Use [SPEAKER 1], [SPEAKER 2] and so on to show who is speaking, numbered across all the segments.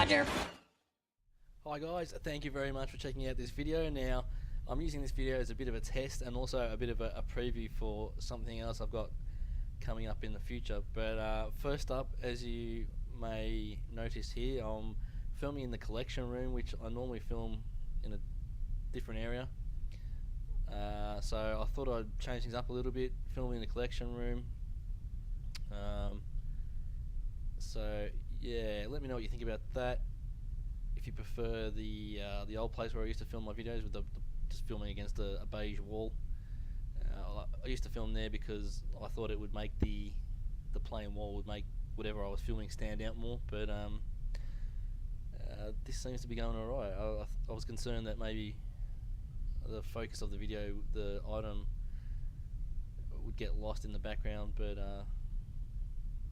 [SPEAKER 1] Roger.
[SPEAKER 2] Hi guys, thank you very much for checking out this video. Now, I'm using this video as a bit of a test and also a bit of a preview for something else I've got coming up in the future. But first up, as you may notice here, I'm filming in the collection room, which I normally film in a different area. So I thought I'd change things up a little bit, filming in the collection room. So yeah, let me know what you think about that. If you prefer the old place where I used to film my videos with just filming against a beige wall. I used to film there because I thought it would make the plain wall would make whatever I was filming stand out more, but this seems to be going alright. I was concerned that maybe the focus of the video, the item, would get lost in the background, but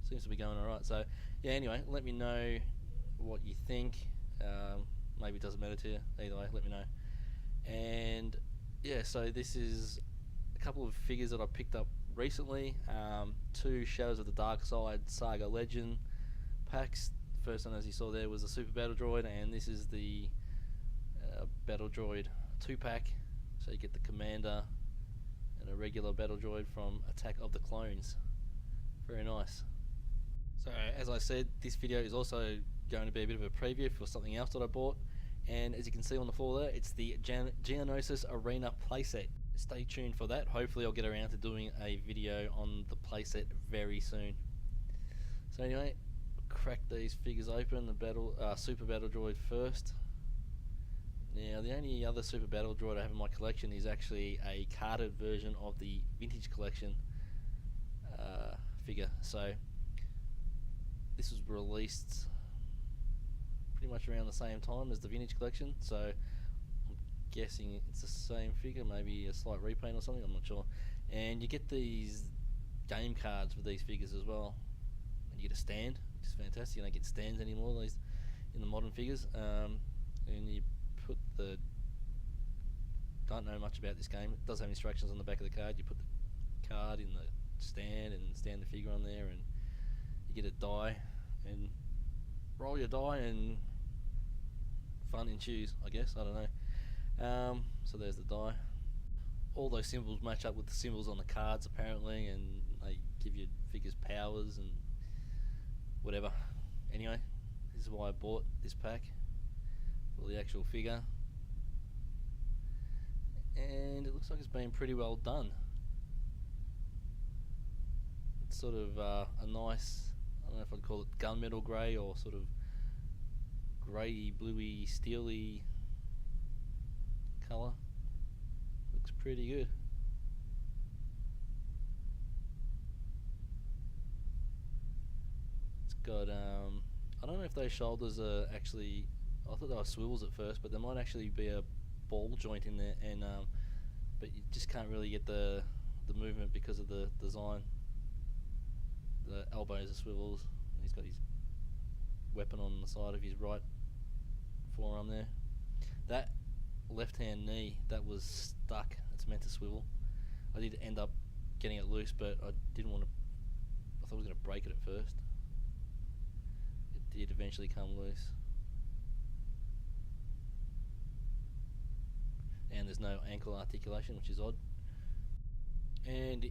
[SPEAKER 2] seems to be going alright. So yeah, anyway, let me know what you think. Maybe it doesn't matter to you, either way, let me know. And yeah, so this is a couple of figures that I picked up recently. Two Shadows of the Dark Side Saga Legend packs. First one, as you saw there, was the Super Battle Droid, and this is the Battle Droid 2-pack. So you get the Commander and a regular Battle Droid from Attack of the Clones. Very nice. So as I said, this video is also going to be a bit of a preview for something else that I bought, and as you can see on the floor there, it's the Geonosis Arena playset. Stay tuned for that. Hopefully I'll get around to doing a video on the playset very soon. So anyway, crack these figures open. The Super Battle Droid first. Now the only other Super Battle Droid I have in my collection is actually a carded version of the Vintage Collection figure. So this was released pretty much around the same time as the Vintage Collection, so I'm guessing it's the same figure, maybe a slight repaint or something, I'm not sure. And you get these game cards with these figures as well, and you get a stand, which is fantastic. You don't get stands anymore these in the modern figures. And you put the, don't know much about this game, it does have instructions on the back of the card. You put the card in the stand and stand the figure on there, and you get a die and roll your die, and fun ensues, I guess. I don't know. So there's the die. All those symbols match up with the symbols on the cards apparently, and they give your figures powers and whatever. Anyway, this is why I bought this pack, for the actual figure, and it looks like it's been pretty well done. It's sort of a nice, I don't know if I'd call it gunmetal grey or sort of grey, bluey, steely colour. Looks pretty good. It's got I don't know if those shoulders are actually, I thought they were swivels at first, but there might actually be a ball joint in there, and but you just can't really get the movement because of the design. The elbows are swivels, and he's got his weapon on the side of his right forearm there. That left hand knee, that was stuck, it's meant to swivel. I did end up getting it loose, but I didn't want to, I thought I was going to break it at first. It did eventually come loose. And there's no ankle articulation, which is odd. And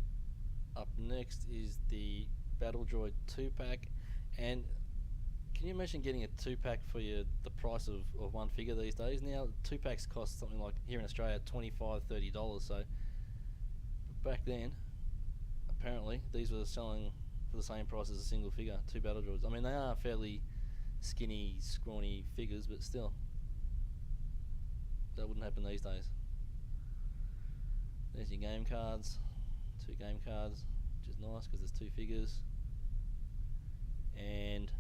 [SPEAKER 2] up next is the Battle Droid 2-pack, and can you imagine getting a 2-pack for the price of one figure these days? Now 2-packs cost something like, here in Australia, $25–30, so back then apparently these were selling for the same price as a single figure, 2 Battle Droids. I mean, they are fairly skinny, scrawny figures, but still, that wouldn't happen these days. There's your game cards, 2 game cards, which is nice because there's 2 figures, and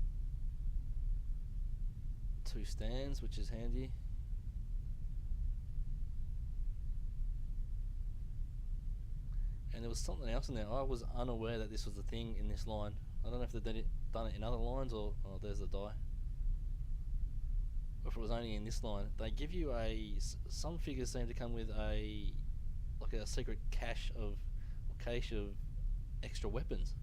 [SPEAKER 2] 2 stands, which is handy. And there was something else in there. I was unaware that this was a thing in this line. I don't know if they've done it in other lines, or oh, there's the die. Or if it was only in this line. They give you some figures seem to come with like a secret cache of extra weapons.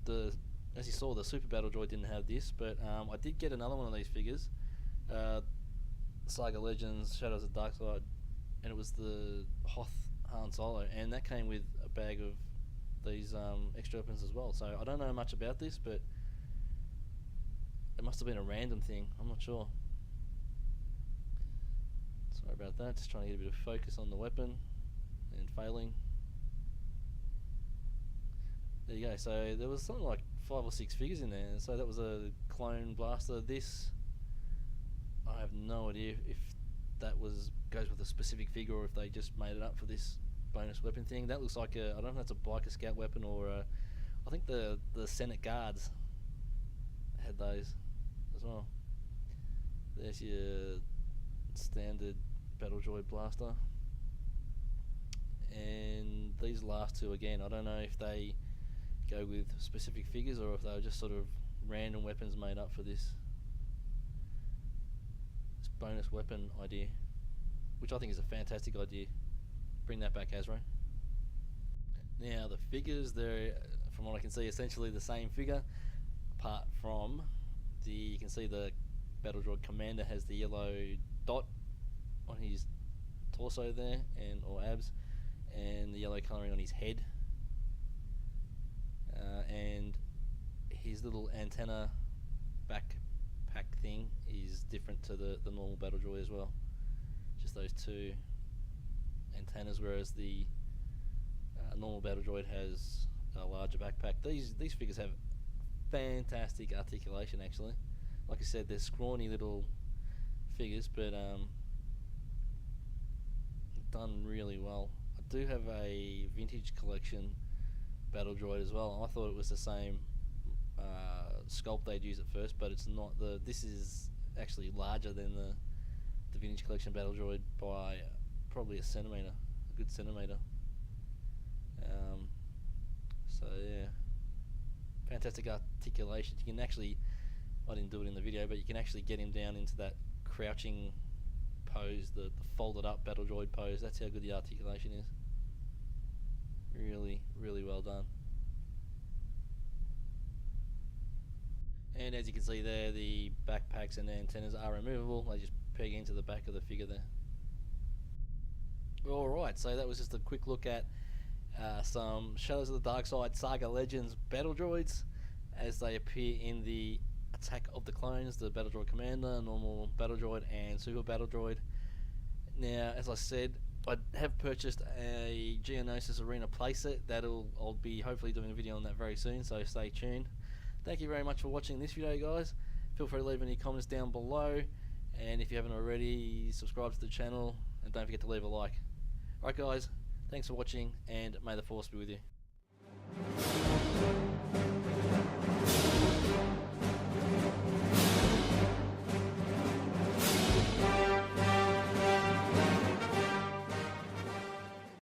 [SPEAKER 2] The as you saw, the Super Battle Droid didn't have this, but I did get another one of these figures, Saga Legends, Shadows of Dark Side, and it was the Hoth Han Solo, and that came with a bag of these extra weapons as well. So I don't know much about this, but it must have been a random thing. I'm not sure. Sorry about that. Just trying to get a bit of focus on the weapon and failing. There you go. So there was something like 5 or 6 figures in there. So that was a clone blaster. This, I have no idea if that goes with a specific figure or if they just made it up for this bonus weapon thing. That looks like I don't know if that's a biker scout weapon or I think the Senate guards had those as well. There's your standard battle droid blaster, and these last two again, I don't know if they go with specific figures or if they were just sort of random weapons made up for this bonus weapon idea, which I think is a fantastic idea. Bring that back, Hasbro. Now the figures, they're, from what I can see, essentially the same figure, apart from you can see the Battle Droid Commander has the yellow dot on his torso there, or abs, and the yellow colouring on his head, and his little antenna backpack thing is different to the normal Battle Droid as well. Just those two antennas, whereas the normal Battle Droid has a larger backpack. These figures have fantastic articulation, actually. Like I said, they're scrawny little figures, but done really well. I do have a vintage collection Battle Droid as well. I thought it was the same sculpt they'd use at first, but it's not. This is actually larger than the vintage collection Battle Droid by probably a good centimetre. So yeah, fantastic articulation. You can actually, I didn't do it in the video, but you can actually get him down into that crouching pose, the folded up Battle Droid pose. That's how good the articulation is. Really, really well done. And as you can see there, the backpacks and the antennas are removable. They just peg into the back of the figure there. Alright, so that was just a quick look at some Shadows of the Dark Side Saga Legends Battle Droids as they appear in the Attack of the Clones, the Battle Droid Commander, normal Battle Droid, and Super Battle Droid. Now, as I said, I have purchased a Geonosis Arena playset. I'll be hopefully doing a video on that very soon, so stay tuned. Thank you very much for watching this video, guys. Feel free to leave any comments down below, and if you haven't already, subscribe to the channel, and don't forget to leave a like. Alright guys, thanks for watching, and may the Force be with you.